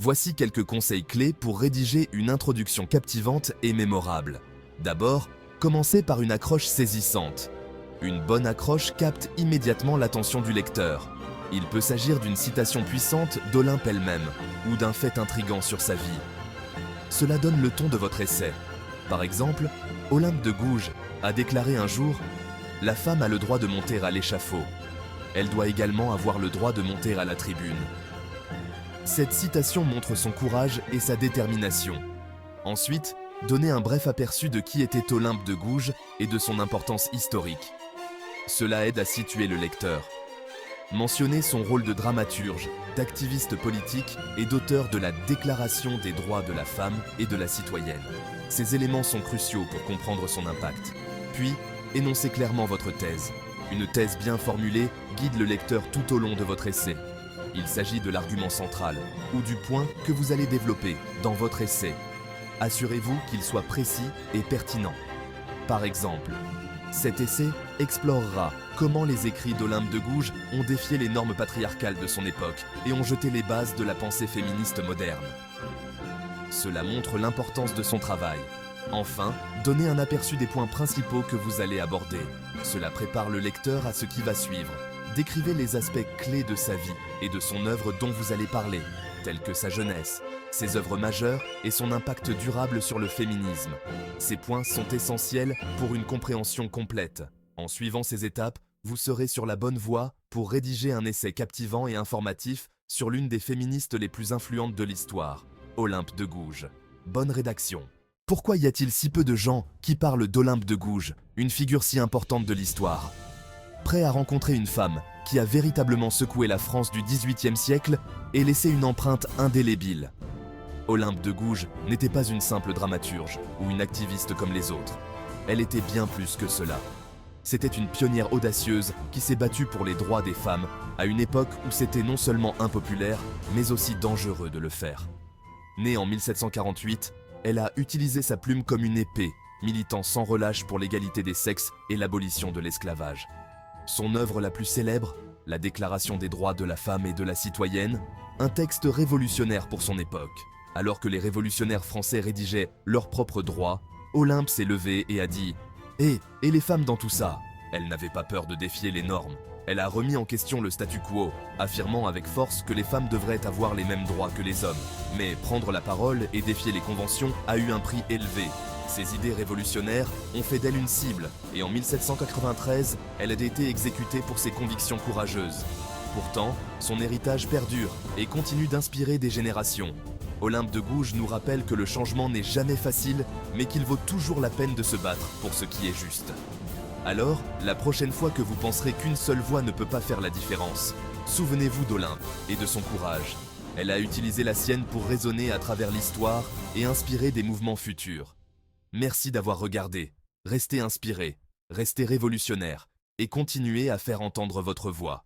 Voici quelques conseils clés pour rédiger une introduction captivante et mémorable. D'abord, commencez par une accroche saisissante. Une bonne accroche capte immédiatement l'attention du lecteur. Il peut s'agir d'une citation puissante d'Olympe elle-même ou d'un fait intrigant sur sa vie. Cela donne le ton de votre essai. Par exemple, Olympe de Gouges a déclaré un jour « La femme a le droit de monter à l'échafaud. Elle doit également avoir le droit de monter à la tribune. » Cette citation montre son courage et sa détermination. Ensuite, donnez un bref aperçu de qui était Olympe de Gouges et de son importance historique. Cela aide à situer le lecteur. Mentionnez son rôle de dramaturge, d'activiste politique et d'auteur de la Déclaration des droits de la femme et de la citoyenne. Ces éléments sont cruciaux pour comprendre son impact. Puis, énoncez clairement votre thèse. Une thèse bien formulée guide le lecteur tout au long de votre essai. Il s'agit de l'argument central ou du point que vous allez développer dans votre essai. Assurez-vous qu'il soit précis et pertinent. Par exemple, cet essai explorera comment les écrits d'Olympe de Gouges ont défié les normes patriarcales de son époque et ont jeté les bases de la pensée féministe moderne. Cela montre l'importance de son travail. Enfin, donnez un aperçu des points principaux que vous allez aborder. Cela prépare le lecteur à ce qui va suivre. Décrivez les aspects clés de sa vie et de son œuvre dont vous allez parler, telles que sa jeunesse, ses œuvres majeures et son impact durable sur le féminisme. Ces points sont essentiels pour une compréhension complète. En suivant ces étapes, vous serez sur la bonne voie pour rédiger un essai captivant et informatif sur l'une des féministes les plus influentes de l'histoire, Olympe de Gouges. Bonne rédaction. Pourquoi y a-t-il si peu de gens qui parlent d'Olympe de Gouges, une figure si importante de l'histoire ? Prêt à rencontrer une femme qui a véritablement secoué la France du XVIIIe siècle et laissé une empreinte indélébile. Olympe de Gouges n'était pas une simple dramaturge ou une activiste comme les autres. Elle était bien plus que cela. C'était une pionnière audacieuse qui s'est battue pour les droits des femmes à une époque où c'était non seulement impopulaire, mais aussi dangereux de le faire. Née en 1748, elle a utilisé sa plume comme une épée, militant sans relâche pour l'égalité des sexes et l'abolition de l'esclavage. Son œuvre la plus célèbre, la Déclaration des droits de la femme et de la citoyenne, un texte révolutionnaire pour son époque. Alors que les révolutionnaires français rédigeaient leurs propres droits, Olympe s'est levée et a dit « et les femmes dans tout ça ?» Elle n'avait pas peur de défier les normes. Elle a remis en question le statu quo, affirmant avec force que les femmes devraient avoir les mêmes droits que les hommes. Mais prendre la parole et défier les conventions a eu un prix élevé. Ses idées révolutionnaires ont fait d'elle une cible, et en 1793, elle a été exécutée pour ses convictions courageuses. Pourtant, son héritage perdure et continue d'inspirer des générations. Olympe de Gouges nous rappelle que le changement n'est jamais facile, mais qu'il vaut toujours la peine de se battre pour ce qui est juste. Alors, la prochaine fois que vous penserez qu'une seule voix ne peut pas faire la différence, souvenez-vous d'Olympe et de son courage. Elle a utilisé la sienne pour résonner à travers l'histoire et inspirer des mouvements futurs. Merci d'avoir regardé. Restez inspiré, restez révolutionnaire et continuez à faire entendre votre voix.